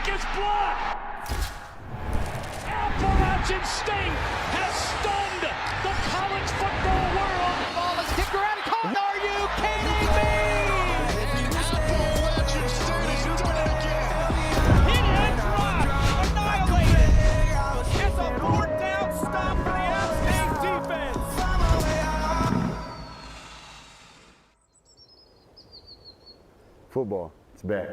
is blocked. Appalachian State has stunned the college football world. Ball is kicked around. Caught. Are you kidding me? Appalachian State has done it again. Hit and drop. Annihilated. It's a fourth down stop for the AppState defense. Football, it's back.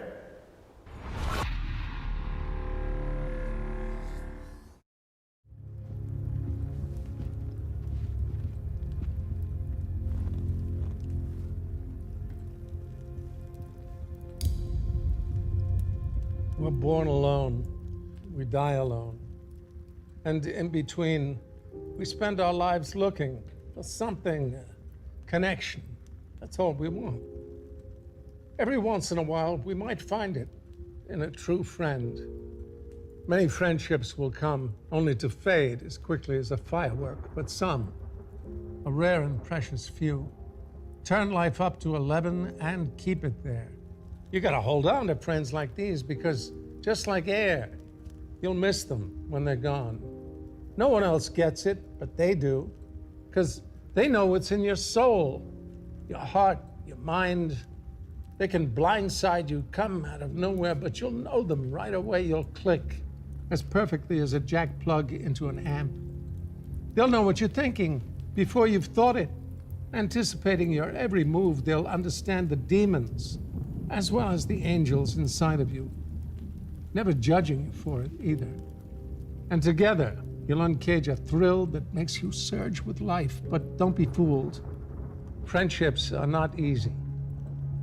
We're born alone, we die alone. And in between, we spend our lives looking for something, connection. That's all we want. Every once in a while, we might find it in a true friend. Many friendships will come only to fade as quickly as a firework, but some, a rare and precious few, turn life up to 11 and keep it there. You gotta hold on to friends like these because just like air, you'll miss them when they're gone. No one else gets it, but they do, because they know what's in your soul, your heart, your mind. They can blindside you, come out of nowhere, but you'll know them right away. You'll click as perfectly as a jack plug into an amp. They'll know what you're thinking before you've thought it. Anticipating your every move, they'll understand the demons as well as the angels inside of you, never judging you for it either. And together, you'll uncage a thrill that makes you surge with life. But don't be fooled. Friendships are not easy.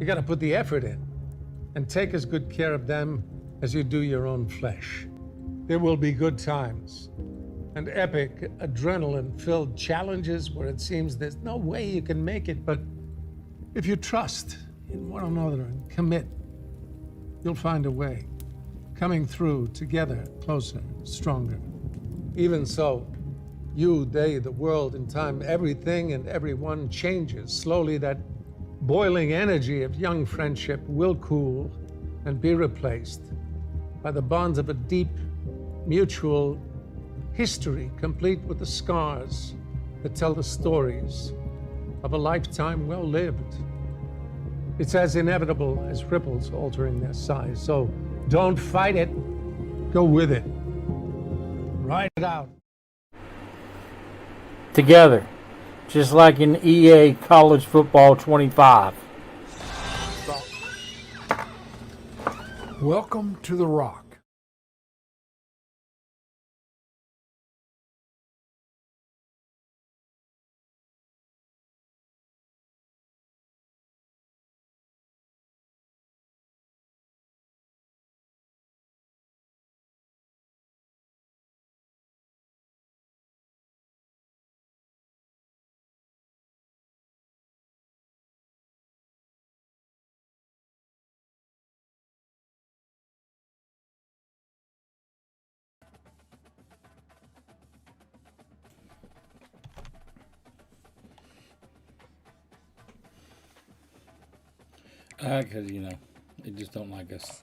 You gotta put the effort in and take as good care of them as you do your own flesh. There will be good times and epic, adrenaline-filled challenges where it seems there's no way you can make it, but if you trust in one another and commit, you'll find a way, coming through together, closer, stronger. Even so, you, they, the world, in time, everything and everyone changes. Slowly, that boiling energy of young friendship will cool and be replaced by the bonds of a deep, mutual history, complete with the scars that tell the stories of a lifetime well lived. It's as inevitable as ripples altering their size. So don't fight it, go with it. Ride it out. Together, just like in EA College Football 25. Welcome to the Rock. Because, they just don't like us. If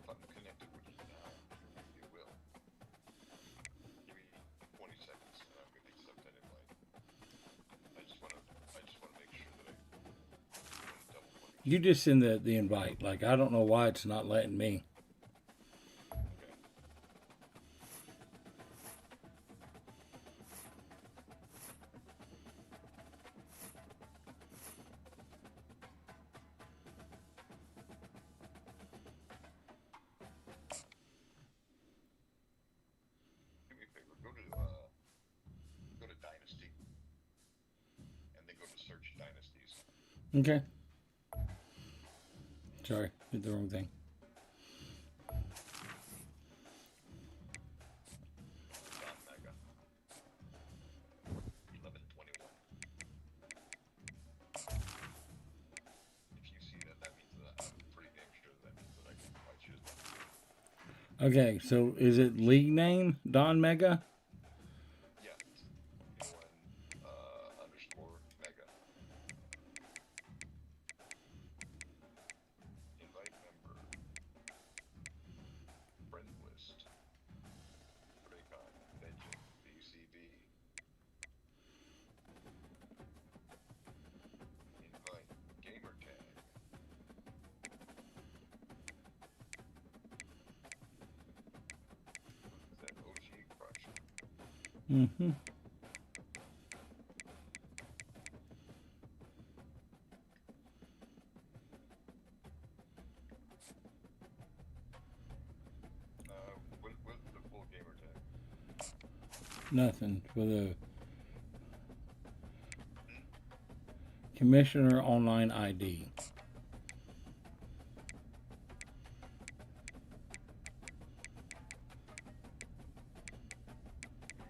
I'm connected with you now, you will. Give me 20 seconds and I'm going to accept that invite. I just want to make sure that I double click. You just send the invite. Like, I don't know why it's not letting me. Go to Dynasty, and then go to Search Dynasties. Okay. Sorry, did the wrong thing. Don Mega. 1121. If you see that, that means that I'm pretty damn sure that means that I can invite you as well. Okay, so is it league name Don Mega? Underscore Mega. Invite member. Mm-hmm. What's the full gamer tag? Nothing for the Commissioner Online ID.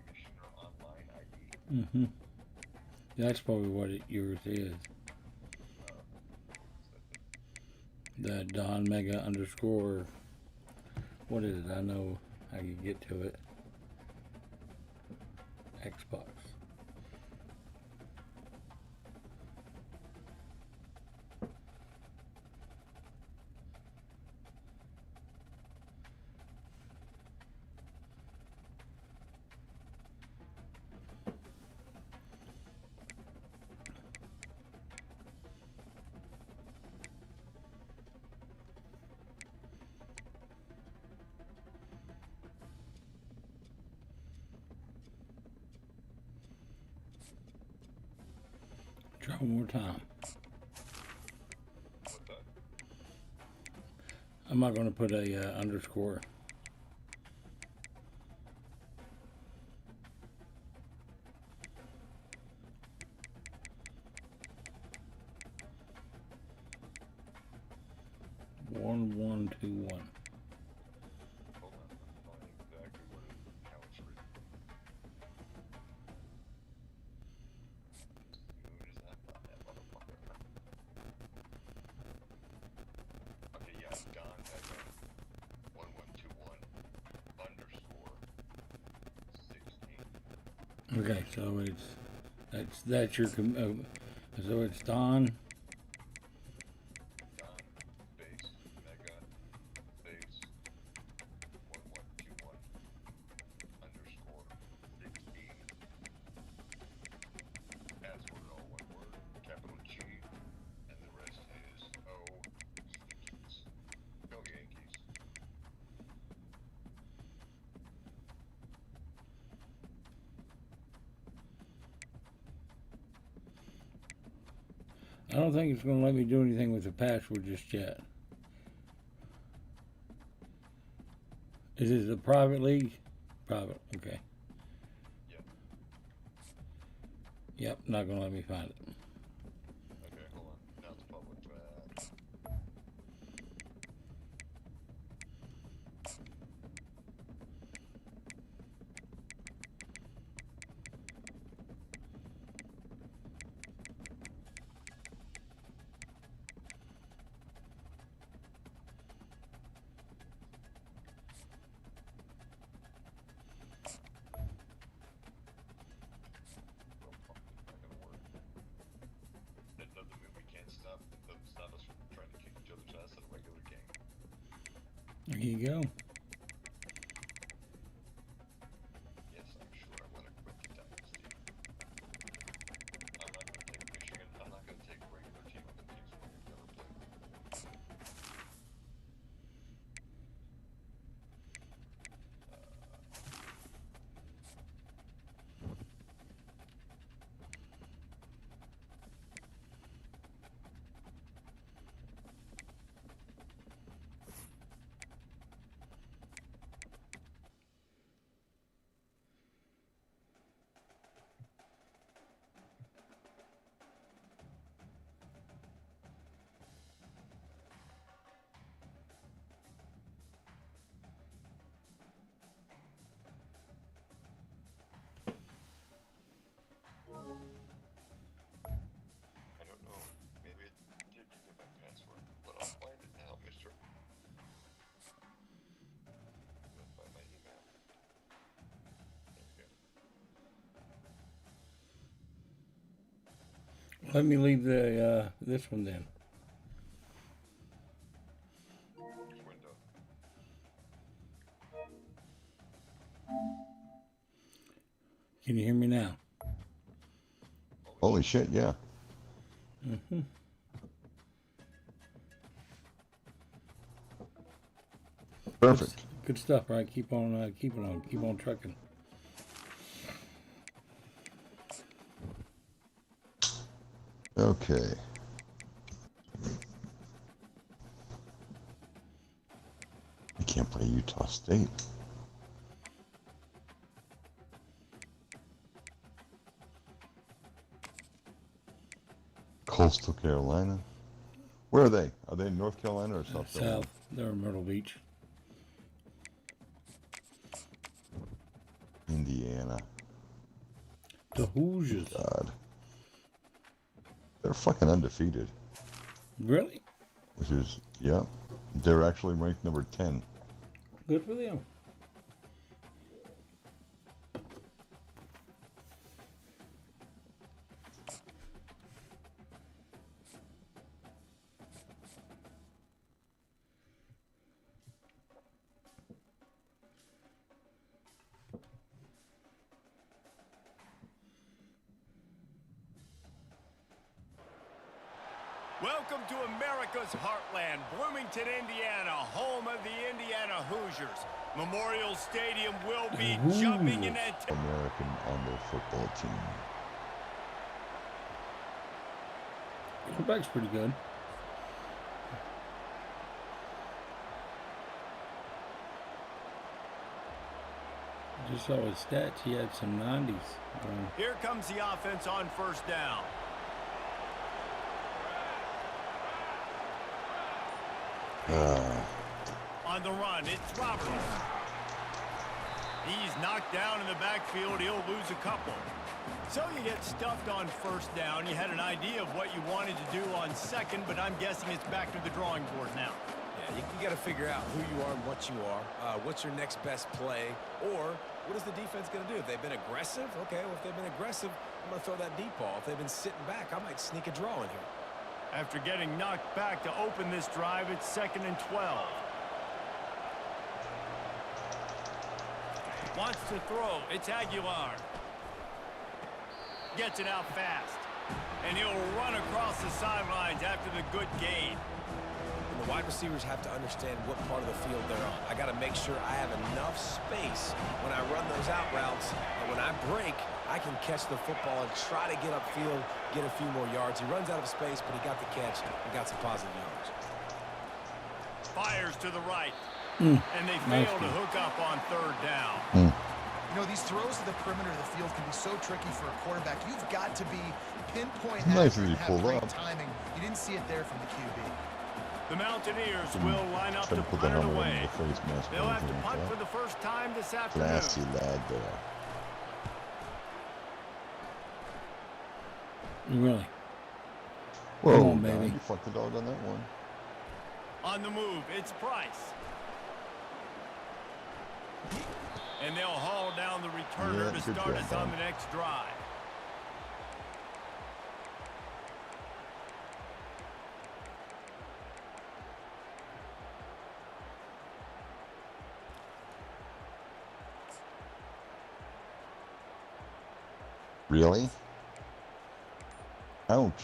Commissioner Online ID. Mm-hmm. That's probably what yours is. The Don Mega underscore. What is it? I know how you get to it. Xbox. Try one more time. What's that? I'm not going to put a underscore. One 121. Hold on. I'm telling you exactly what it, how it's written. Who does that not that motherfucker? Okay, yeah, Don Mega 1121 underscore 16. Okay, so that's your so it's Don. Don space Mega space 1121 underscore 16. Password all one word, capital G, and the rest is O. Stickies. Go Yankees. I don't think it's going to let me do anything with the password just yet. Is it a private league? Private, okay. Yep. Yep, not going to let me find it. Okay, hold on. Now it's public. Well, fuck, it's not gonna work. That doesn't mean we can't stop. Doesn't stop us from trying to kick each other's ass in a regular game. There you go. Yes, I'm sure I want to quit the dynasty. I'm not gonna take Michigan. I'm not gonna take a regular team on the teams we've never played. I don't know. Maybe it did forget my password, but I'll find it now, mister. I'm gonna find my email. There we go. Let me leave the this one then. Which window? Can you hear me now? Holy shit, yeah. Mm-hmm. Perfect. Good stuff, right? Keep on keeping on. Keep on trucking. Okay. I can't play Utah State. Coastal Carolina. Where are they? Are they in North Carolina or South Carolina? South. They're in Myrtle Beach. Indiana. The Hoosiers. God. They're fucking undefeated. Really? Which is, yeah. They're actually ranked number 10. Good for them. Welcome to America's heartland, Bloomington, Indiana, home of the Indiana Hoosiers. Memorial Stadium will be jumping in that. American on their football team. Quarterback's pretty good. Just saw his stats. He had some 90s. Here comes the offense on first down. On the run, it's Roberts. He's knocked down in the backfield. He'll lose a couple. So you get stuffed on first down. You had an idea of what you wanted to do on second, but I'm guessing it's back to the drawing board now. Yeah, you got to figure out who you are and what you are. What's your next best play? Or what is the defense going to do? If they've been aggressive, okay, well, if they've been aggressive, I'm going to throw that deep ball. If they've been sitting back, I might sneak a draw in here. After getting knocked back to open this drive, it's 2nd and 12. Wants to throw. It's Aguilar. Gets it out fast. And he'll run across the sidelines after the good gain. And the wide receivers have to understand what part of the field they're on. I got to make sure I have enough space when I run those out routes. And when I break, I can catch the football and try to get upfield, get a few more yards. He runs out of space, but he got the catch and got some positive yards. Fires to the right. And they fail to hook up on third down. You know, these throws to the perimeter of the field can be so tricky for a quarterback. You've got to be pinpoint Nice accurate that he and have pulled great up. timing. You didn't see it there from the QB. The Mountaineers will line up Try to to put the punt it helmet on away. the face mask. They'll have to like punt that. for the first time this afternoon. Classy lad there. Really? Whoa, Come on, man, baby. you fucked the dog on that one. On the move, it's Price. And they'll haul down the returner Yeah, to good start job, us on Don. the next drive. Really? Ouch.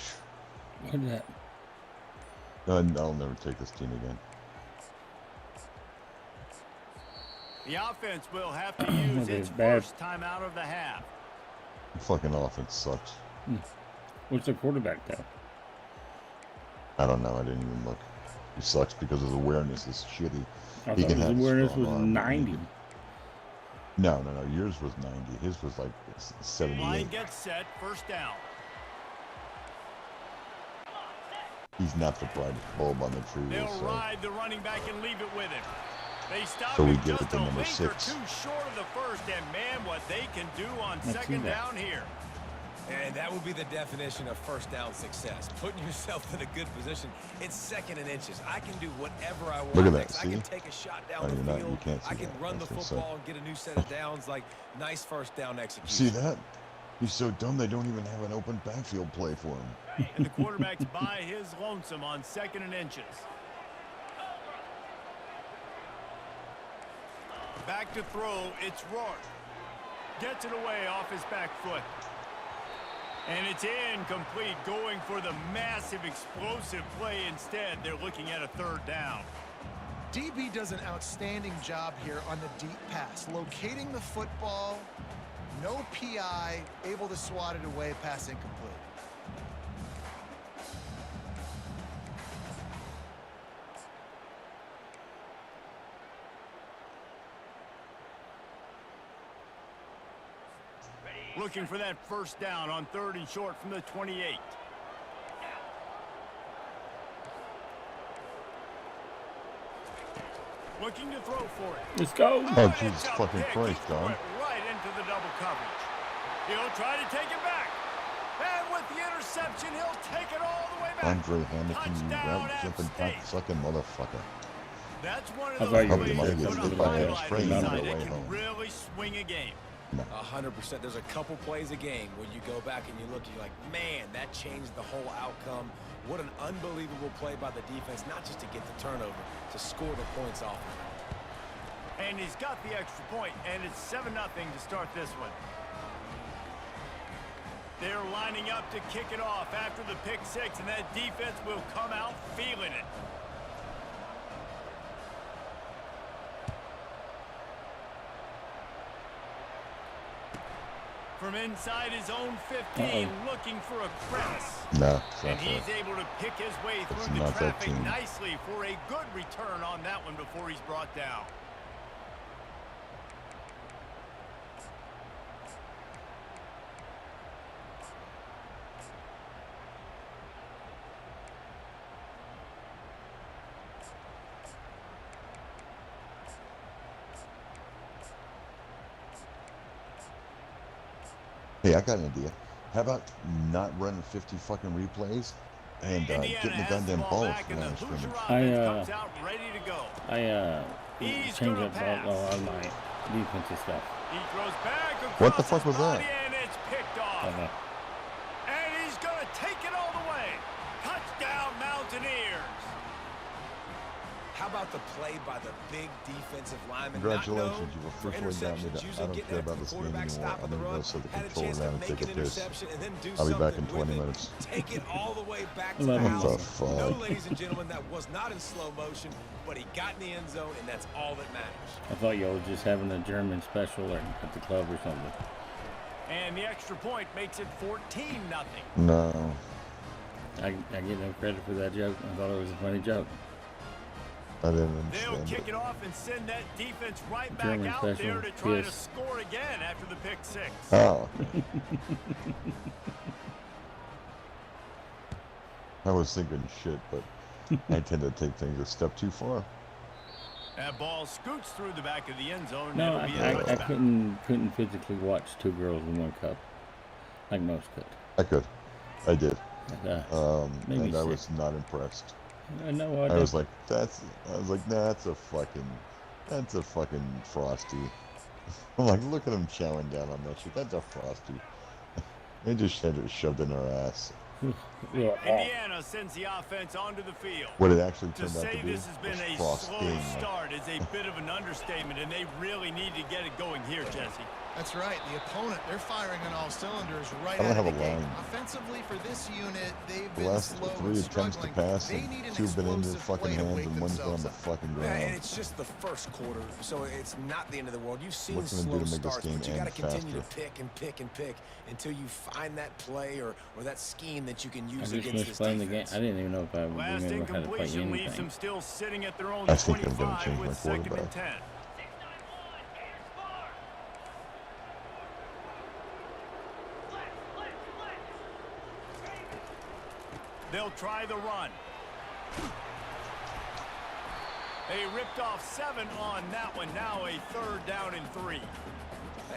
What is that? I'll never take this team again. The offense will have to use That its is bad. first time out of the half. The fucking offense sucks. What's the quarterback though? I don't know. I didn't even look. He sucks because his awareness is shitty. I He thought can his have a awareness strong was arm, but he 90. can- No. Yours was 90. His was like 78. Line gets set, first down. He's not the brightest bulb on the tree. They'll so ride the running back and leave it with him. They stop So we him give it just to a number link or 6. two short of the first, and man, what they can do on Not too second bad. down here. And that would be the definition of first down success. Putting yourself in a good position. It's 2nd and inches. I can do whatever I want. Look at that, next. I can see? take a shot Oh, down you're the not- field. you can't see I can that. run the That's what's up. football and get a new set of downs. Like, nice first down execution. see that? He's so dumb they don't even have an open backfield play for him. And the quarterback's by his lonesome on 2nd and inches. Back to throw, it's Rourke. Gets it away off his back foot. And it's incomplete, going for the massive explosive play instead. They're looking at a third down. DB does an outstanding job here on the deep pass. Locating the football, no PI, able to swat it away, pass incomplete. Looking for that first down on 3rd and short from the 28. Looking to throw for it. Let's go. Oh, and Jesus it's a fucking pick. Christ, He threw dog. it right into the double coverage. He'll try to take it back. And with the interception, he'll take it all the way back. Andre Hamilton, you Touchdown, route jumping AppState. cocksucking motherfucker. That's one of I those thought you were plays gonna that's get going hit to by a highlight train on the inside. way It can home. really swing a game. 100%. There's a couple plays a game where you go back and you look and you're like, man, that changed the whole outcome. What an unbelievable play by the defense, not just to get the turnover, to score the points off of it. And he's got the extra point, and it's 7-0 to start this one. They're lining up to kick it off after the pick six, and that defense will come out feeling it. From inside his own 15, looking for a crevice. No, it's And not he's that. able to pick his way It's through the not that traffic team. nicely for a good return on that one before he's brought down. Hey, I got an idea. How about not running 50 fucking replays and Indiana getting the has goddamn ball ball back, from and the line of Hoosier scrimmage? offense comes out ready to go. He's Changed gonna up pass. a lot of my defensive stuff. He throws back across What the fuck his was that? body, and it's picked off. Okay. And he's going to take it all the way. Touchdown, Mountaineers. How about the play by the big defensive lineman? Congratulations, Not known you've for officially got me interceptions, to, usually I don't getting care after about the this game quarterback anymore. stop I'm of the going to run, go set the had a controller chance to down and make take a an piss. interception and then do I'll be back in something 20 with it. minutes. Take it all the way back to What the the house. fuck? No, ladies and gentlemen, that was not in slow motion, but he got in the end zone, and that's all that matters. I thought y'all were just having a German special or at the club or something. And the extra point makes it 14-0. No. I get no credit for that joke. I thought it was a funny joke. I didn't They'll understand kick it. it off and send that defense right back German out special, there to try to yes. score again after the pick six. Oh. I was thinking shit, but I tend to take things a step too far. That ball scoots through the back of the end zone. No, It'll be a I touchdown. couldn't physically watch two girls in one cup like most could. I could. I did. Maybe And I sick. was not impressed. No, I was like, nah, that's a fucking Frosty. I'm like, look at him chowing down on that shit. That's a Frosty. They just had it shoved in their ass. Indiana sends the offense onto the field. What it actually To turned out say to be this has been was a frosting. slow start is a bit of an understatement, and they really need to get it going here, Jesse. That's right. The opponent, they're firing on all cylinders right I don't out of have the a gate. line. Offensively, for this unit, they've The been last slow 3 and attempts to struggling. pass, They and need an 2 have been in his explosive fucking play to hands, wake and one's been on themselves the up. fucking Yeah, and ground. it's just the first quarter, so it's not the end of the world. You've seen What can they do slow to make this starts, game but you got to end continue faster? to pick and pick and pick until you find that play or that scheme that you can I use just against missed this playing the game. defense. I didn't even know if I would Last remember how to play incompletion leaves anything. them still sitting at their own I think I'm gonna 25 change my with 2nd and quarterback. 10. They'll try the run. They ripped off 7 on that one. Now a 3rd down and 3.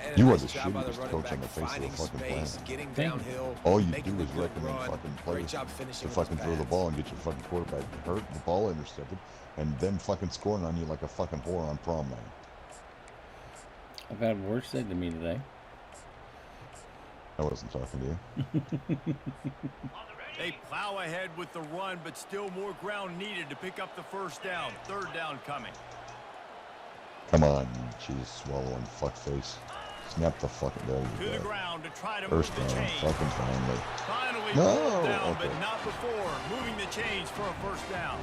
And You a are nice the job by the shittiest running coach on back, the face of the finding fucking space, planet. getting Thank you. downhill. All you making do a is good recommend run. fucking Great players job to finishing with fucking his throw the pads. ball and get your fucking quarterback hurt, the ball intercepted, and them fucking scoring on you like a fucking whore on prom night. I've had worse said to me today. I wasn't talking to you. They plow ahead with the run, but still more ground needed to pick up the first down. 3rd down coming. Come on, you cheese swallowing fuckface. Snap the fucking there To you the go. ground to try to First move the down, chains. fucking finally. Finally No, pulled down, okay. but not before. Moving the chains for a first down.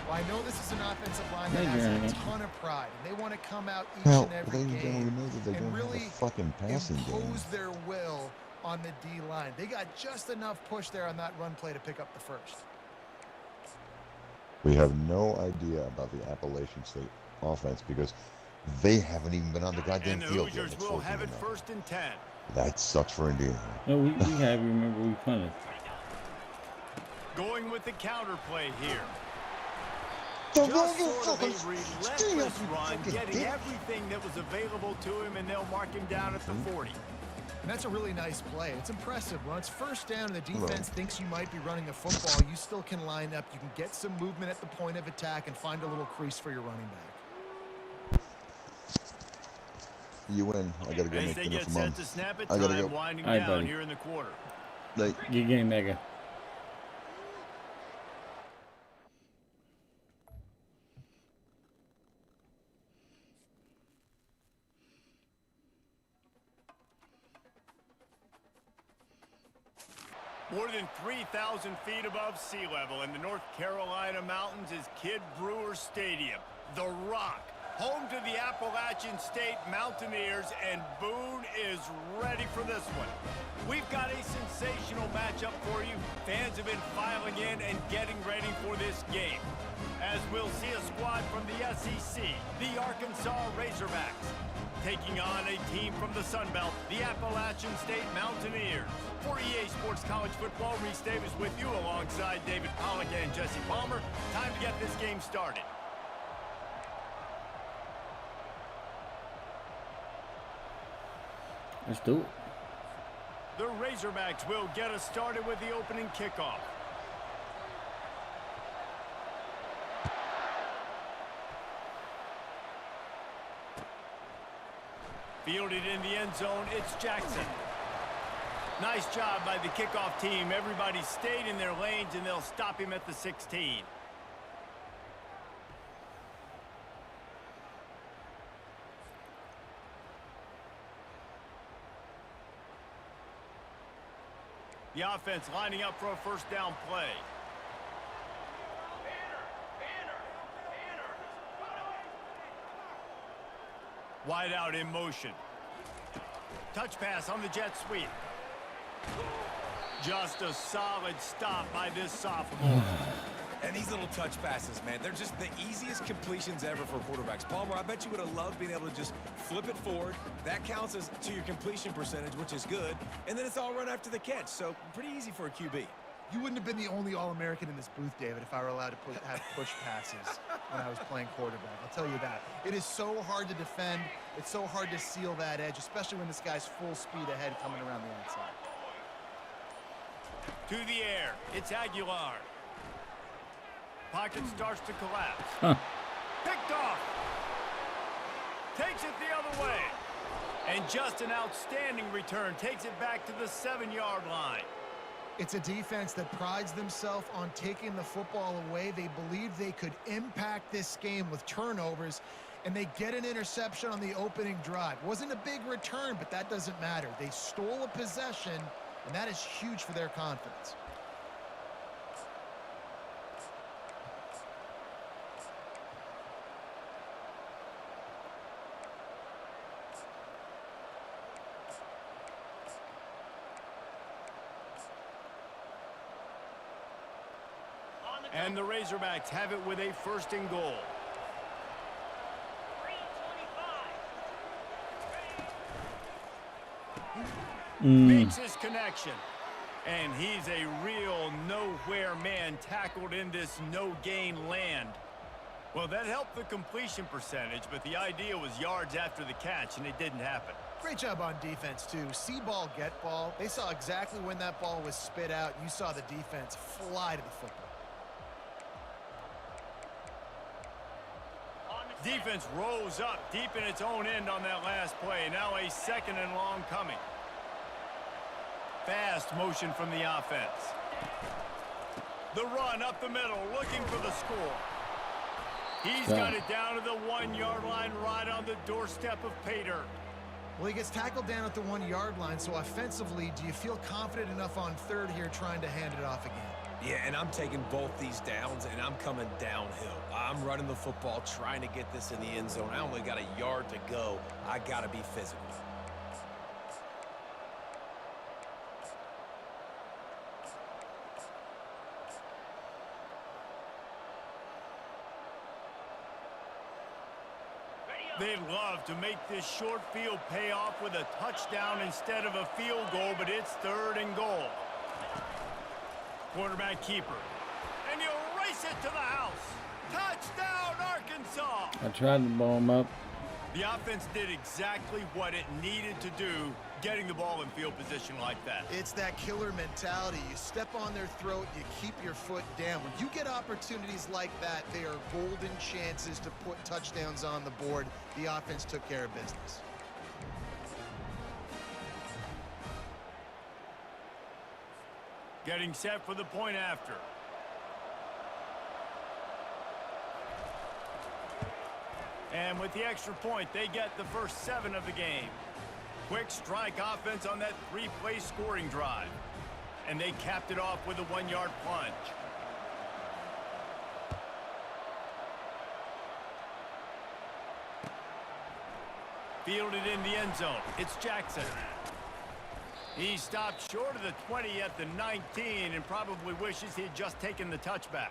Well, I know this is an offensive line Hey, that has Jeremy. a ton of pride. They want to come out each Now, and every ladies and game gentlemen, we know that they and don't have really a fucking passing game. impose their will on the D-line. They got just enough push there on that run play to pick up the first. We have no idea about the Appalachian State offense because they haven't even been on the goddamn And the field yet. Hoosiers It's will have it 14-0. 1st and 10. That sucks for Indiana. No, we have. Remember, we punted. Going with the counter play here. The Just you sort of fucking a stay up, relentless you run, fucking getting dick. everything that was available to him, and they'll mark him down at the 40. And that's a really nice play. It's impressive. When it's first down and the defense thinks you might be running the football, you still can line up. You can get some movement at the point of attack and find a little crease for your running back. You win. I gotta go As make they dinner get for set Mom. to snap it, I gotta time go. winding All right, down buddy. here in the quarter. Like, Good game, Mega. More than 3,000 feet above sea level in the North Carolina mountains is Kid Brewer Stadium, The Rock, home to the Appalachian State Mountaineers, and Boone is ready for this one. We've got a sensational matchup for you. Fans have been filing in and getting ready for this game, as we'll see a squad from the SEC, the Arkansas Razorbacks, taking on a team from the Sun Belt, the Appalachian State Mountaineers. For EA Sports College Football, Reese Davis with you alongside David Pollack and Jesse Palmer. Time to get this game started. Let's do it. The Razorbacks will get us started with the opening kickoff. Fielded in the end zone, it's Jackson. Nice job by the kickoff team. Everybody stayed in their lanes, and they'll stop him at the 16. The offense lining up for a first down play. Wide out in motion. Touch pass on the jet sweep. Just a solid stop by this sophomore. And these little touch passes, man, they're just the easiest completions ever for quarterbacks. Palmer, I bet you would have loved being able to just flip it forward. That counts as to your completion percentage, which is good. And then it's all run after the catch, so pretty easy for a QB. You wouldn't have been the only All-American in this booth, David, if I were allowed to have push passes when I was playing quarterback. I'll tell you that. It is so hard to defend. It's so hard to seal that edge, especially when this guy's full speed ahead coming around the outside. To the air, it's Aguilar. Pocket starts to collapse. Picked off. Takes it the other way. And just an outstanding return. Takes it back to the 7-yard line. It's a defense that prides themselves on taking the football away. They believe they could impact this game with turnovers, and they get an interception on the opening drive. Wasn't a big return, but that doesn't matter. They stole a possession, and that is huge for their confidence. And the Razorbacks have it with a first and goal. Makes his connection. And he's a real nowhere man tackled in this no-gain land. Well, that helped the completion percentage, but the idea was yards after the catch, and it didn't happen. Great job on defense, too. See ball, get ball. They saw exactly when that ball was spit out. You saw the defense fly to the football. Defense rose up deep in its own end on that last play. Now a second and long coming. Fast motion from the offense. The run up the middle, looking for the score. He's got it down to the 1-yard line, right on the doorstep of pay dirt. Well, he gets tackled down at the 1-yard line, so offensively, do you feel confident enough on third here trying to hand it off again? Yeah, and I'm taking both these downs, and I'm coming downhill. I'm running the football, trying to get this in the end zone. I only got a yard to go. I got to be physical. Ready They love to make this short field pay off with a touchdown instead of a field goal, but it's 3rd and goal. Quarterback keeper. And you race it to the house. Touchdown, Arkansas! I tried to blow him up. The offense did exactly what it needed to do, getting the ball in field position like that. It's that killer mentality. You step on their throat, you keep your foot down. When you get opportunities like that, they are golden chances to put touchdowns on the board. The offense took care of business. Getting set for the point after. And with the extra point, they get the first 7 of the game. Quick strike offense on that 3-play scoring drive. And they capped it off with a 1-yard plunge. Fielded in the end zone. It's Jackson. He stopped short of the 20 at the 19 and probably wishes he had just taken the touchback.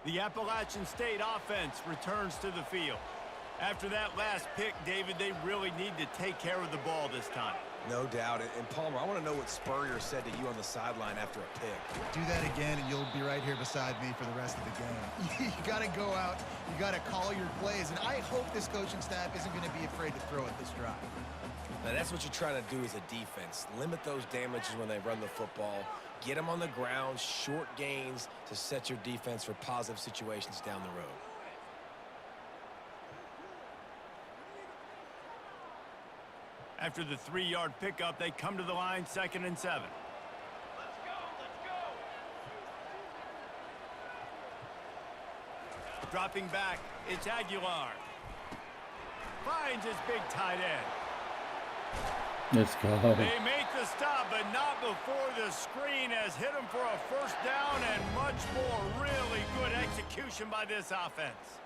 The Appalachian State offense returns to the field. After that last pick, David, they really need to take care of the ball this time. No doubt. And Palmer, I want to know what Spurrier said to you on the sideline after a pick. Do that again, and you'll be right here beside me for the rest of the game. You got to go out. You got to call your plays. And I hope this coaching staff isn't going to be afraid to throw at this drive. Now, that's what you're trying to do as a defense. Limit those damages when they run the football. Get them on the ground, short gains to set your defense for positive situations down the road. After the 3-yard pickup, they come to the line, 2nd and 7. Let's go! Dropping back, it's Aguilar. Finds his big tight end. Let's go. They make the stop, but not before the screen has hit him for a first down and much more. Really good execution by this offense.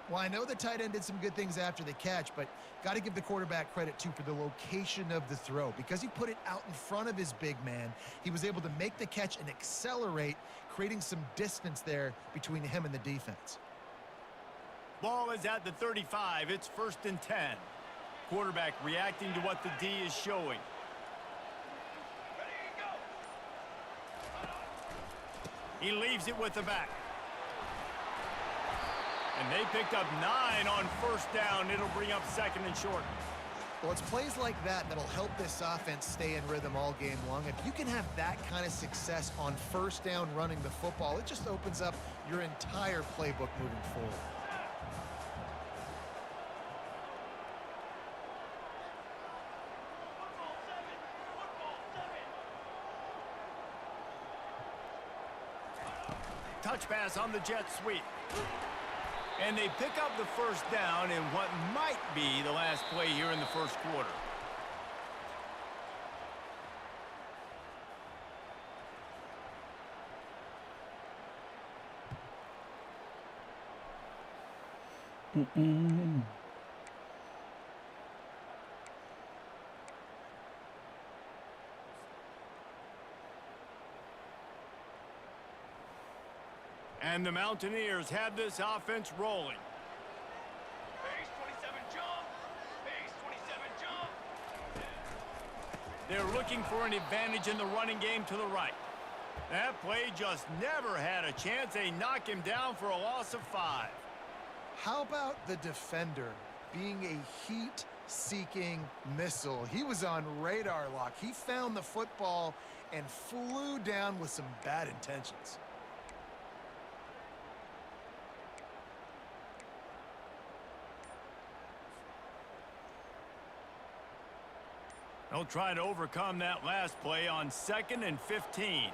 Well, I know the tight end did some good things after the catch, but got to give the quarterback credit, too, for the location of the throw. Because he put it out in front of his big man, he was able to make the catch and accelerate, creating some distance there between him and the defense. Ball is at the 35. It's 1st and 10. Quarterback reacting to what the D is showing. He leaves it with the back. And they picked up 9 on 1st down. It'll bring up 2nd and short. Well, it's plays like that that'll help this offense stay in rhythm all game long. If you can have that kind of success on 1st down running the football, it just opens up your entire playbook moving forward. Touch pass on the jet sweep. And they pick up the 1st down in what might be the last play here in the 1st quarter. And the Mountaineers have this offense rolling. Base 27 jump! Base 27 jump! They're looking for an advantage in the running game to the right. That play just never had a chance. They knock him down for a loss of 5. How about the defender being a heat-seeking missile? He was on radar lock. He found the football and flew down with some bad intentions. They'll try to overcome that last play on 2nd and 15.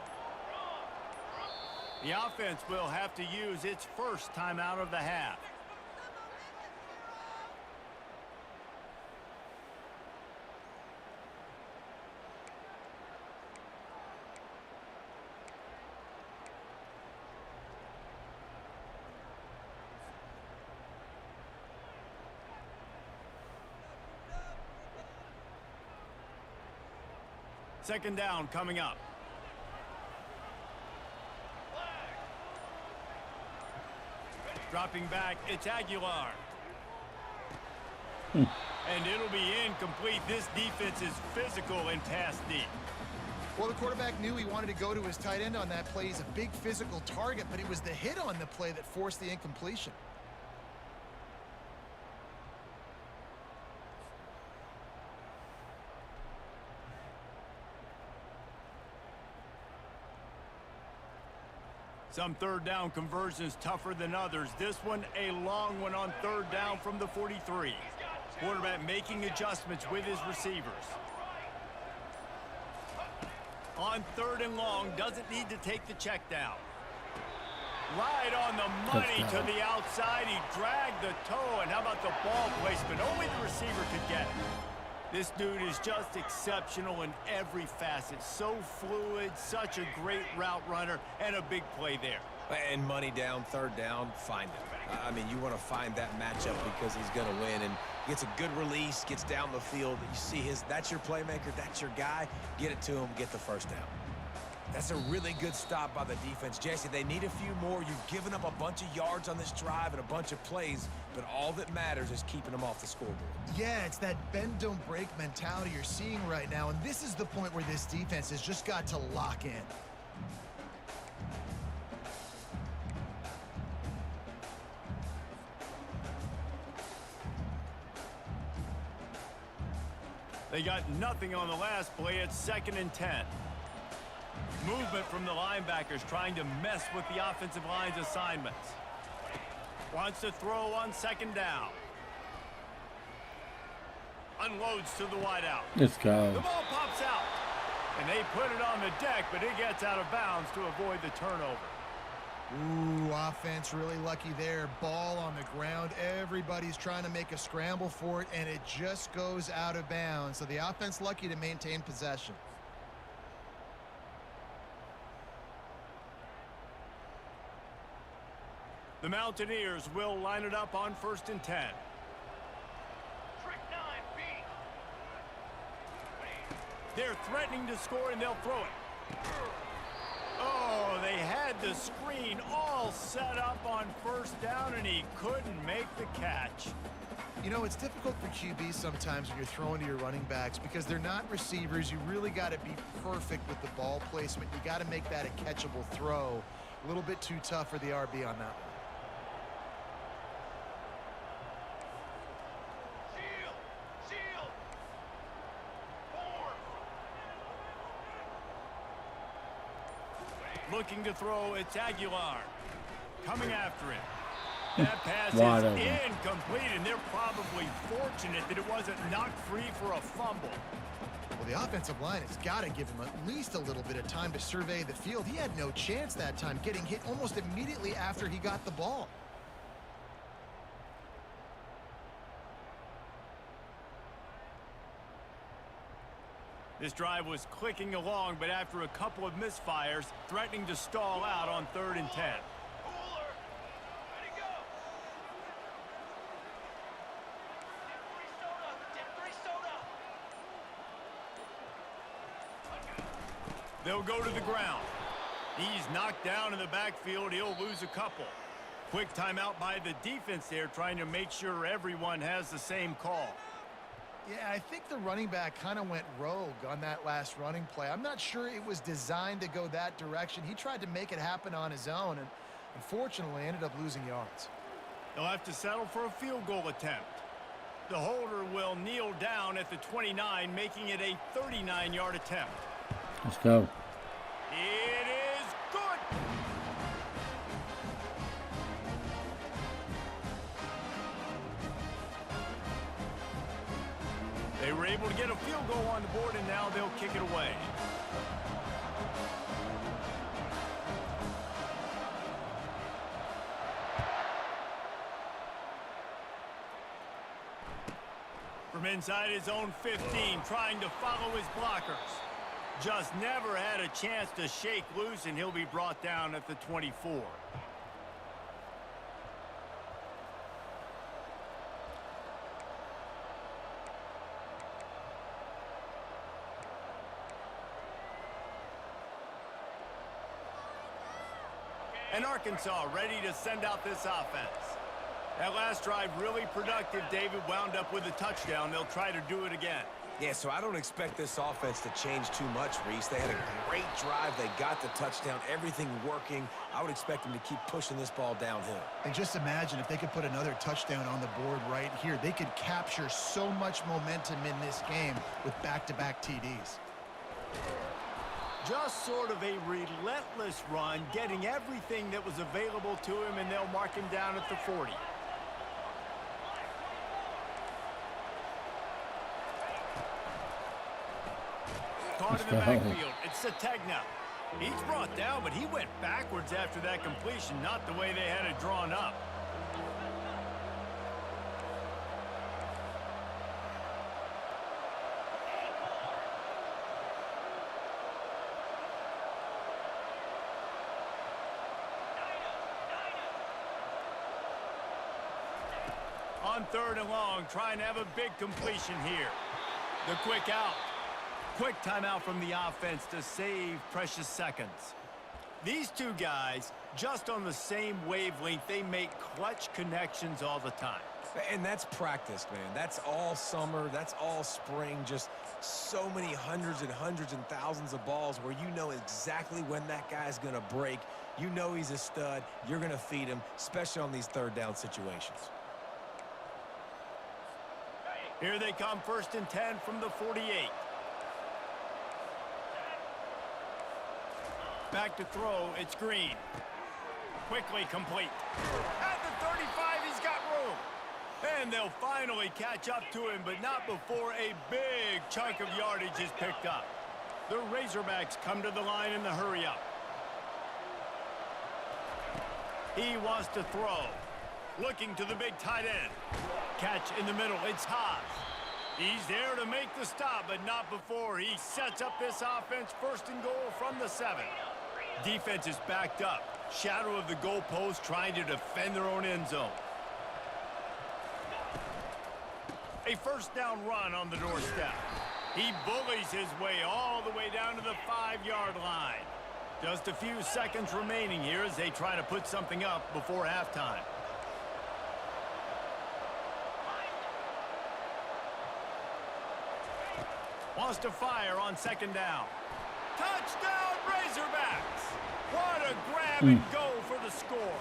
The offense will have to use its first timeout of the half. Second down coming up. Dropping back, it's Aguilar. And it'll be incomplete. This defense is physical and pass deep. Well, the quarterback knew he wanted to go to his tight end on that play. He's a big physical target, but it was the hit on the play that forced the incompletion. Some third down conversions tougher than others. This one, a long one on third down from the 43. Quarterback making adjustments with his receivers. On third and long, doesn't need to take the check down. Right on the money to the outside. He dragged the toe, and how about the ball placement? Only the receiver could get it. This dude is just exceptional in every facet. So fluid, such a great route runner, and a big play there. And money down, third down, find him. I mean, you want to find that matchup because he's going to win, and gets a good release, gets down the field. You see that's your playmaker, that's your guy. Get it to him, get the first down. That's a really good stop by the defense. Jesse, they need a few more. You've given up a bunch of yards on this drive and a bunch of plays, but all that matters is keeping them off the scoreboard. Yeah, it's that bend, don't break mentality you're seeing right now, and this is the point where this defense has just got to lock in. They got nothing on the last play. It's 2nd and 10. Movement from the linebackers trying to mess with the offensive line's assignments. Wants to throw on 2nd down. Unloads to the wideout. Let's go. The ball pops out. And they put it on the deck, but it gets out of bounds to avoid the turnover. Ooh, offense really lucky there. Ball on the ground. Everybody's trying to make a scramble for it, and it just goes out of bounds. So the offense lucky to maintain possession. The Mountaineers will line it up on 1st and 10. Trick 9B. They're threatening to score, and they'll throw it. Oh, they had the screen all set up on 1st down, and he couldn't make the catch. You know, it's difficult for QBs sometimes when you're throwing to your running backs because they're not receivers. You really got to be perfect with the ball placement. You got to make that a catchable throw. A little bit too tough for the RB on that one. Shield. Looking to throw, it's Aguilar. Coming after him. That pass Wide is open. incomplete, and they're probably fortunate that it wasn't knocked free for a fumble. Well, the offensive line has got to give him at least a little bit of time to survey the field. He had no chance that time, getting hit almost immediately after he got the ball. This drive was clicking along, but after a couple of misfires, threatening to stall out on 3rd and 10. Cooler. Ready to go. Dip 3 soda. They'll go to the ground. He's knocked down in the backfield. He'll lose a couple. Quick timeout by the defense there, trying to make sure everyone has the same call. Yeah, I think the running back kind of went rogue on that last running play. I'm not sure it was designed to go that direction. He tried to make it happen on his own and unfortunately ended up losing yards. They'll have to settle for a field goal attempt. The holder will kneel down at the 29, making it a 39-yard attempt. Let's go. It is good. They were able to get a field goal on the board, and now they'll kick it away. From inside his own 15, trying to follow his blockers. Just never had a chance to shake loose, and he'll be brought down at the 24. And Arkansas ready to send out this offense. That last drive really productive. David wound up with a touchdown. They'll try to do it again. Yeah, so I don't expect this offense to change too much, Reese. They had a great drive. They got the touchdown, everything working. I would expect them to keep pushing this ball downhill. And just imagine if they could put another touchdown on the board right here. They could capture so much momentum in this game with back-to-back TDs. Just sort of a relentless run, getting everything that was available to him, and they'll mark him down at the 40. Caught in the backfield. It's Sategna. He's brought down, but he went backwards after that completion, not the way they had it drawn up. On 3rd and long, trying to have a big completion here. The quick out. Quick timeout from the offense to save precious seconds. These two guys, just on the same wavelength, they make clutch connections all the time. And that's practice, man. That's all summer. That's all spring. Just so many hundreds and thousands of balls where you know exactly when that guy's going to break. You know he's a stud. You're going to feed him, especially on these 3rd down situations. Here they come, 1st and 10 from the 48. Back to throw, it's Green. Quickly complete. At the 35, he's got room. And they'll finally catch up to him, but not before a big chunk of yardage is picked up. The Razorbacks come to the line in the hurry-up. He wants to throw. Looking to the big tight end. Catch in the middle, it's Haas. He's there to make the stop, but not before he sets up this offense. 1st and goal from the 7. Defense is backed up. Shadow of the goalpost, trying to defend their own end zone. A 1st down run on the doorstep. He bullies his way all the way down to the 5-yard line. Just a few seconds remaining here as they try to put something up before halftime. Wants to fire on 2nd down. Touchdown, Razorbacks! What a grab and go for the score.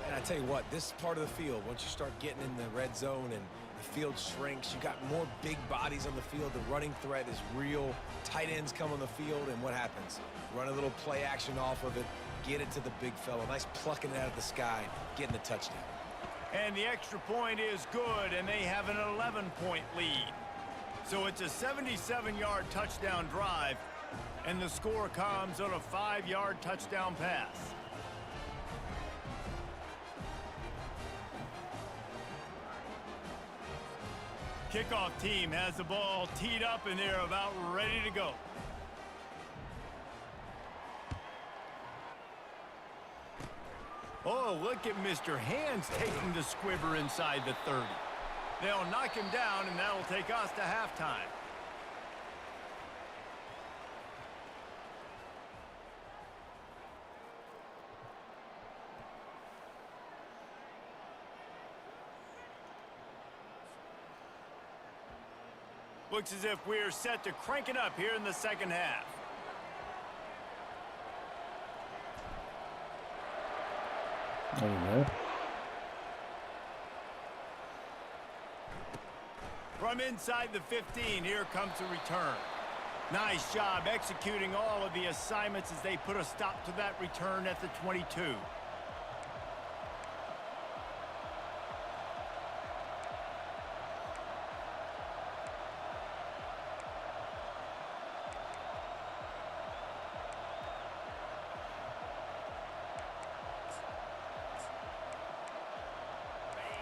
And I tell you what, this part of the field, once you start getting in the red zone and the field shrinks, you got more big bodies on the field. The running threat is real. Tight ends come on the field, and what happens? Run a little play action off of it, get it to the big fella. Nice plucking it out of the sky, getting the touchdown. And the extra point is good, and they have an 11-point lead. So it's a 77-yard touchdown drive, and the score comes on a 5-yard touchdown pass. Kickoff team has the ball teed up, and they're about ready to go. Oh, look at Mr. Hands taking the squibber inside the 30. They'll knock him down, and that'll take us to halftime. Looks as if we're set to crank it up here in the 2nd half. There you go. From inside the 15, here comes the return. Nice job executing all of the assignments as they put a stop to that return at the 22.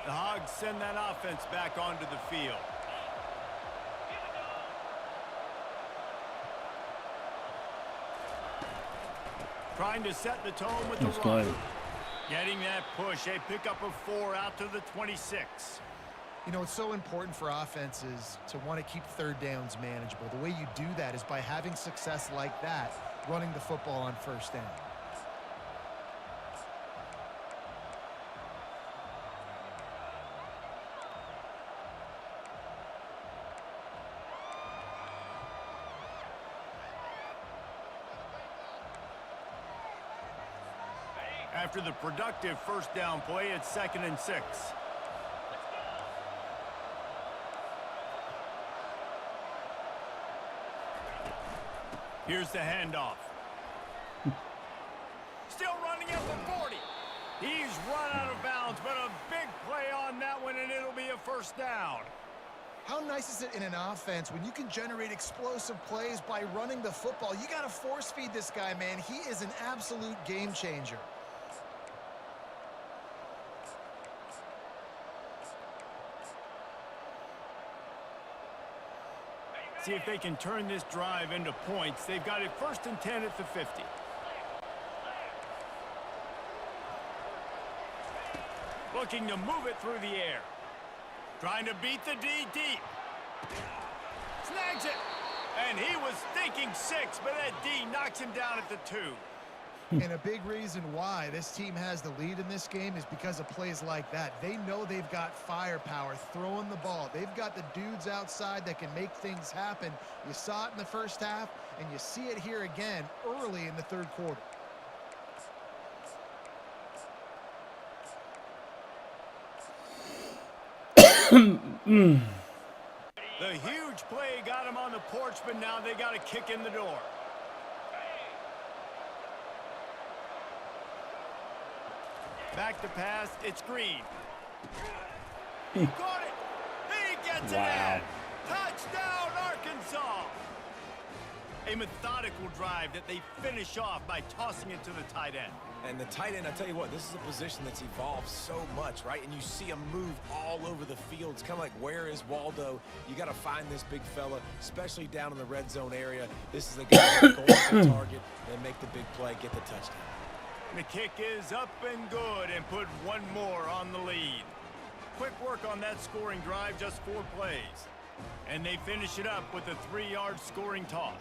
The Hogs send that offense back onto the field. Trying to set the tone with the run. Getting that push, a pickup of 4 out to the 26. You know, it's so important for offenses to want to keep 3rd downs manageable. The way you do that is by having success like that, running the football on 1st down. After the productive first down play, it's 2nd and 6. Here's the handoff. Still running at the 40. He's run out of bounds, but a big play on that one, and it'll be a first down. How nice is it in an offense when you can generate explosive plays by running the football? You got to force feed this guy, man. He is an absolute game changer. See if they can turn this drive into points. They've got it 1st and 10 at the 50. Looking to move it through the air. Trying to beat the D deep. Snags it. And he was thinking 6, but that D knocks him down at the 2. And a big reason why this team has the lead in this game is because of plays like that. They know they've got firepower throwing the ball. They've got the dudes outside that can make things happen. You saw it in the first half, and you see it here again early in the third quarter. The huge play got him on the porch, but now they got a kick in the door. Back to pass, it's Green. He got it. He gets it in. Touchdown, Arkansas. A methodical drive that they finish off by tossing it to the tight end. And the tight end, I tell you what, this is a position that's evolved so much, right? And you see him move all over the field. It's kind of like, where is Waldo? You got to find this big fella, especially down in the red zone area. This is the guy who's going to the target and make the big play, get the touchdown. The kick is up and good and put one more on the lead. Quick work on that scoring drive, just 4 plays. And they finish it up with a 3-yard scoring toss.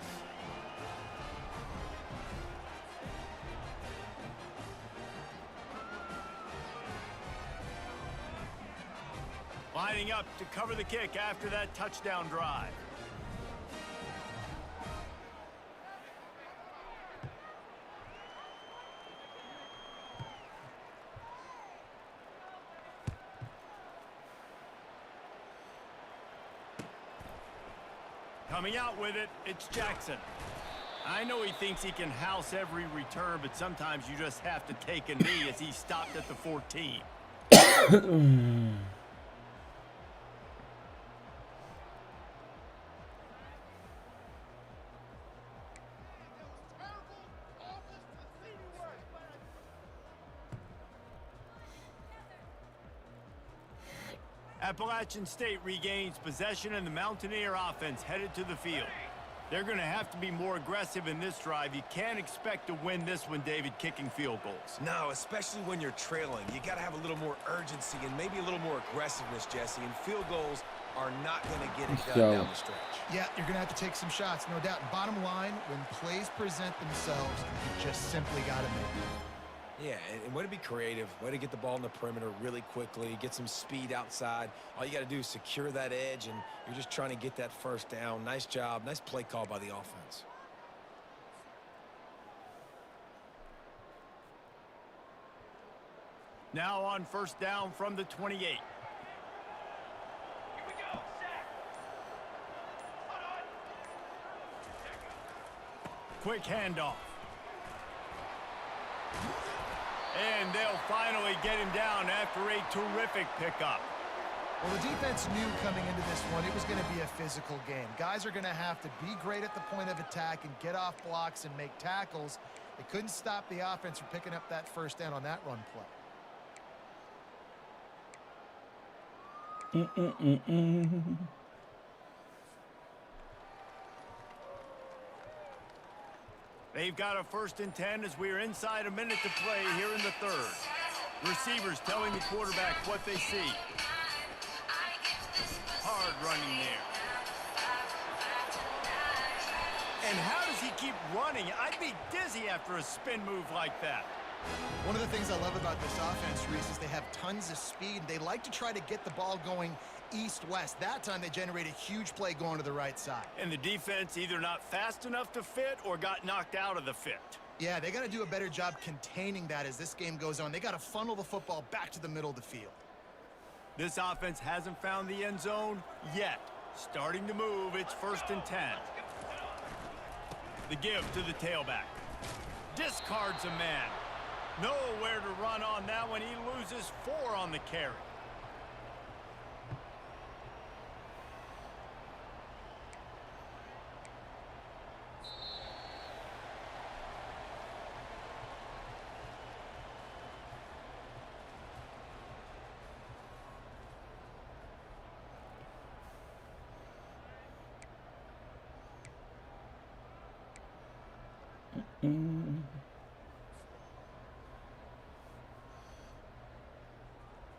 Lining up to cover the kick after that touchdown drive. Coming out with it, it's Jackson. I know he thinks he can house every return, but sometimes you just have to take a knee as he stopped at the 14. Appalachian State regains possession, and the Mountaineer offense headed to the field. They're going to have to be more aggressive in this drive. You can't expect to win this one, David, kicking field goals. No, especially when you're trailing. You got to have a little more urgency and maybe a little more aggressiveness, Jesse. And field goals are not going to get it done down the stretch. Yeah, you're going to have to take some shots, no doubt. Bottom line, when plays present themselves, you just simply got to make them. Yeah, and way to be creative, way to get the ball in the perimeter really quickly, get some speed outside. All you got to do is secure that edge, and you're just trying to get that first down. Nice job, nice play call by the offense. Now on first down from the 28. Here we go. Set. Hold on. Quick handoff. And they'll finally get him down after a terrific pickup. Well, the defense knew coming into this one it was going to be a physical game. Guys are going to have to be great at the point of attack and get off blocks and make tackles. They couldn't stop the offense from picking up that first down on that run play. They've got a 1st and 10 as we are inside a minute to play here in the third. Receivers telling the quarterback what they see. Hard running there. And how does he keep running? I'd be dizzy after a spin move like that. One of the things I love about this offense, Reese, is they have tons of speed. They like to try to get the ball going east-west. That time they generate a huge play going to the right side. And the defense either not fast enough to fit or got knocked out of the fit. Yeah, they got to do a better job containing that as this game goes on. They got to funnel the football back to the middle of the field. This offense hasn't found the end zone yet. Starting to move, it's 1st and 10. The give to the tailback. Discards a man. Nowhere to run on that one. He loses 4 on the carry.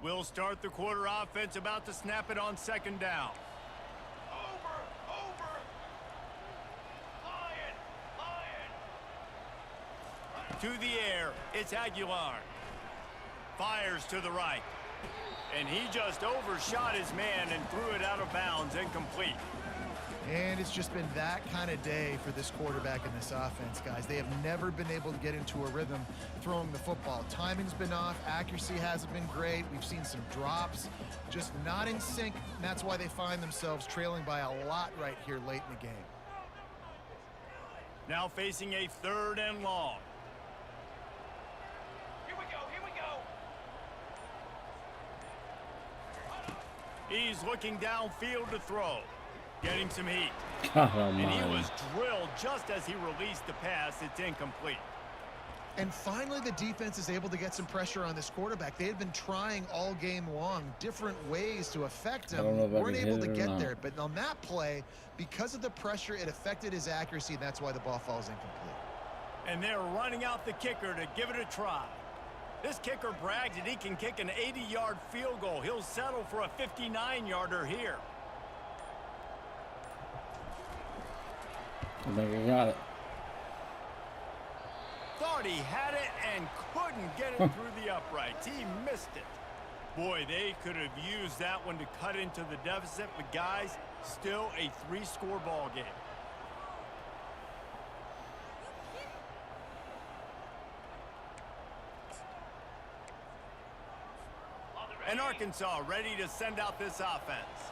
We'll start the quarter offense, about to snap it on 2nd down. Over. Lion. To the air, it's Aguilar. Fires to the right. And he just overshot his man and threw it out of bounds, incomplete. And it's just been that kind of day for this quarterback and this offense, guys. They have never been able to get into a rhythm throwing the football. Timing's been off. Accuracy hasn't been great. We've seen some drops, just not in sync. And that's why they find themselves trailing by a lot right here late in the game. Now facing a 3rd and long. Here we go. He's looking downfield to throw. Getting some heat. God And he almighty. was drilled just as he released the pass. It's incomplete. And finally, the defense is able to get some pressure on this quarterback. They had been trying all game long different ways to affect I don't know him. if I Weren't can able hit to it or get not. there. But on that play, because of the pressure, it affected his accuracy, and that's why the ball falls incomplete. And they're running out the kicker to give it a try. This kicker brags that he can kick an 80-yard field goal. He'll settle for a 59-yarder here. I think I got it. Thought he had it and couldn't get it through the uprights. He missed it. Boy, they could have used that one to cut into the deficit, but guys, still a 3-score ball game. And Arkansas ready to send out this offense.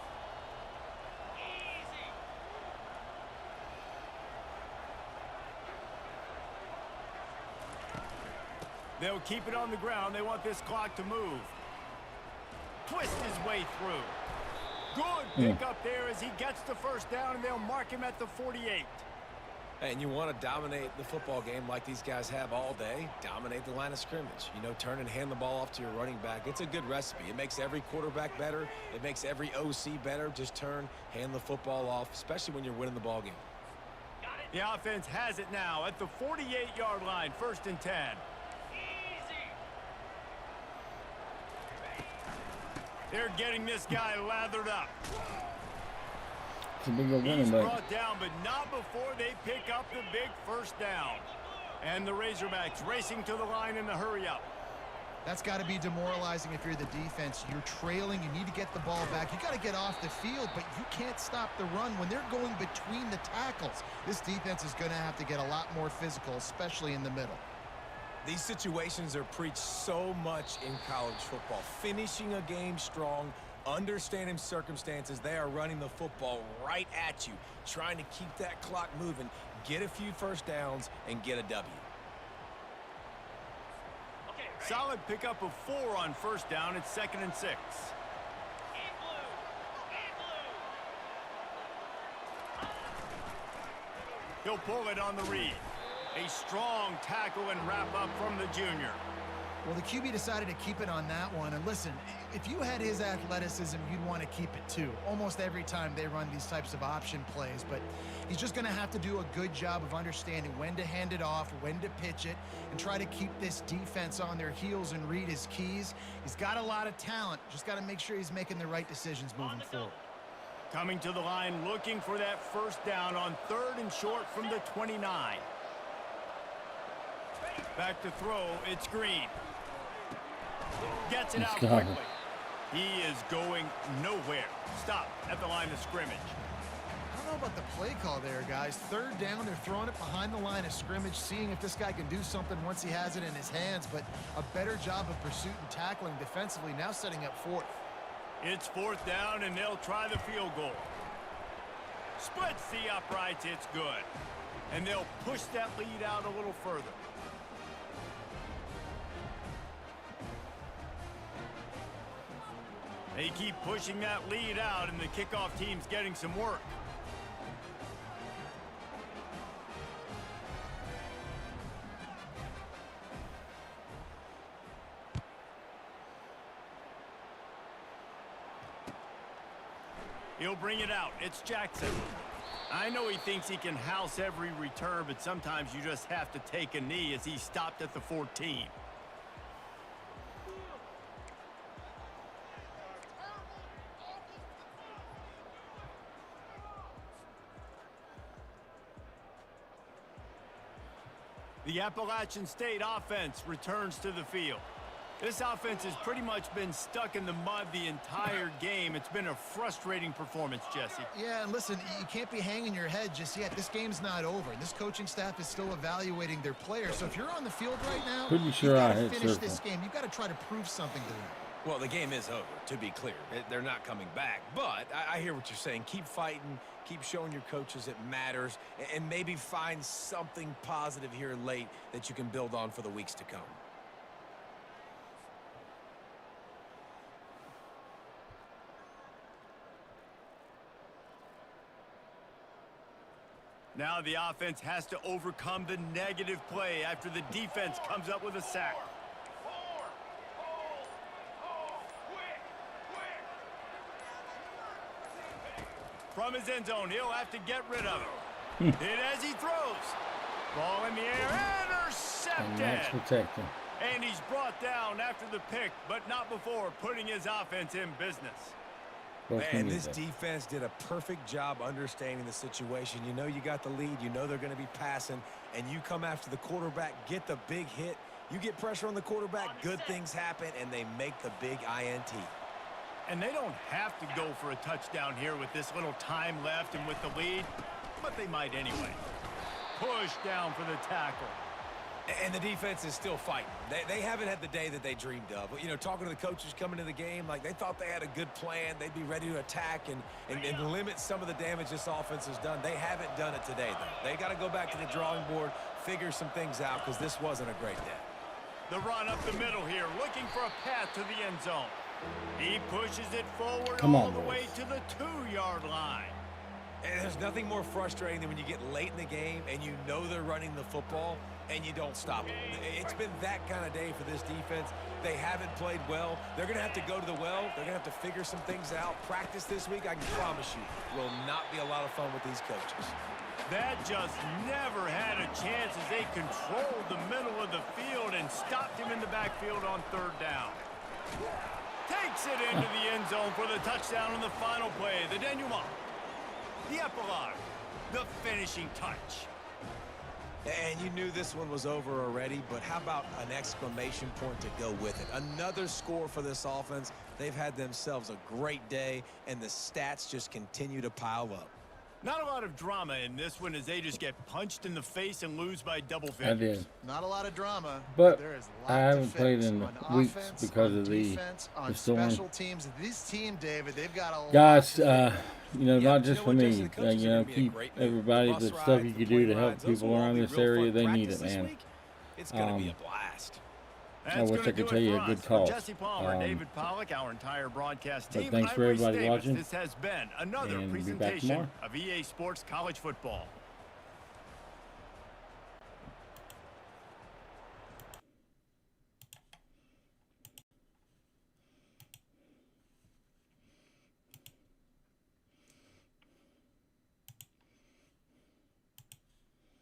Easy. They'll keep it on the ground. They want this clock to move. Twist his way through. Good pick up there as he gets the 1st down, and they'll mark him at the 48. And you want to dominate the football game like these guys have all day. Dominate the line of scrimmage. You know, turn and hand the ball off to your running back. It's a good recipe. It makes every quarterback better. It makes every OC better. Just turn, hand the football off, especially when you're winning the ball game. The offense has it now at the 48-yard line, 1st and 10. Easy. They're getting this guy lathered up. It's a big old He's running back. brought down, but not before they pick up the big 1st down. And the Razorbacks racing to the line in the hurry-up. That's got to be demoralizing if you're the defense. You're trailing. You need to get the ball back. You got to get off the field, but you can't stop the run when they're going between the tackles. This defense is going to have to get a lot more physical, especially in the middle. These situations are preached so much in college football. Finishing a game strong, understanding circumstances. They are running the football right at you, trying to keep that clock moving, get a few 1st downs, and get a W. Okay, ready? Solid pickup of 4 on 1st down. It's 2nd and 6. In blue. He'll pull it on the read. A strong tackle and wrap up from the junior. Well, the QB decided to keep it on that one. And listen, if you had his athleticism, you'd want to keep it too. Almost every time they run these types of option plays. But he's just going to have to do a good job of understanding when to hand it off, when to pitch it, and try to keep this defense on their heels and read his keys. He's got a lot of talent. Just got to make sure he's making the right decisions moving forward. Coming to the line, looking for that 1st down on 3rd and short from the 29. Back to throw, it's Green. Gets it out quickly. He is going nowhere. Stop at the line of scrimmage. I don't know about the play call there, guys. Third down, they're throwing it behind the line of scrimmage, seeing if this guy can do something once he has it in his hands, but a better job of pursuit and tackling defensively, now setting up fourth. It's fourth down, and they'll try the field goal. Splits the uprights, it's good. And they'll push that lead out a little further. They keep pushing that lead out, and the kickoff team's getting some work. He'll bring it out. It's Jackson. I know he thinks he can house every return, but sometimes you just have to take a knee as he stopped at the 14. The Appalachian State offense returns to the field. This offense has pretty much been stuck in the mud the entire game. It's been a frustrating performance, Jesse. Yeah, and listen, you can't be hanging your head just yet. This game's not over. This coaching staff is still evaluating their players. So if you're on the field right now, Pretty sure you've I got to hit finish circle. this game. You've got to try to prove something to them. Well, the game is over, to be clear. They're not coming back. But I hear what you're saying. Keep fighting. Keep showing your coaches it matters. And maybe find something positive here late that you can build on for the weeks to come. Now the offense has to overcome the negative play after the defense comes up with a sack. From his end zone, he'll have to get rid of it. Hit as he throws. Ball in the air, And that's intercepted. protecting. And he's brought down after the pick, but not before putting his offense in business. Both Man, fingers this there. defense did a perfect job understanding the situation. You know you got the lead. You know they're going to be passing. And you come after the quarterback, get the big hit. You get pressure on the quarterback, good things happen, and they make the big INT. And they don't have to go for a touchdown here with this little time left and with the lead, but they might anyway. Push down for the tackle. And the defense is still fighting. They haven't had the day that they dreamed of. You know, talking to the coaches coming to the game, like they thought they had a good plan. They'd be ready to attack and limit some of the damage this offense has done. They haven't done it today, though. They got to go back to the drawing board, figure some things out, because this wasn't a great day. The run up the middle here, looking for a path to the end zone. He pushes it forward Come all on, the boys. way to the 2-yard line. And there's nothing more frustrating than when you get late in the game and you know they're running the football and you don't stop them. It's been that kind of day for this defense. They haven't played well. They're going to have to go to the well. They're going to have to figure some things out. Practice this week, I can promise you, will not be a lot of fun with these coaches. That just never had a chance as they controlled the middle of the field and stopped him in the backfield on third down. Takes it into the end zone for the touchdown on the final play. The denouement. The epilogue. The finishing touch. And you knew this one was over already, but how about an exclamation point to go with it? Another score for this offense. They've had themselves a great day, and the stats just continue to pile up. Not a lot of drama in this one as they just get punched in the face and lose by double I figures. did. Not a lot of drama, But there is a I lot to haven't played fix in on weeks offense, because on of the defense, on storm. special teams. This team, David, they've got a lot Guys, to you know, Yeah, not but you just know for what, Jesse? me. The coaches You are know, gonna be a keep great everybody bus the stuff rides, you the can do to plane help rides, those people will all around be this real area. fun They need practice it, this man. week. It's going to be a blast. That's I wish gonna I could do tell it you for a good us. For call. Jesse Palmer, David Pollack, our entire broadcast But team. thanks I'm for Reese everybody Davis. watching, This has been another and be back presentation tomorrow. of EA Sports College Football.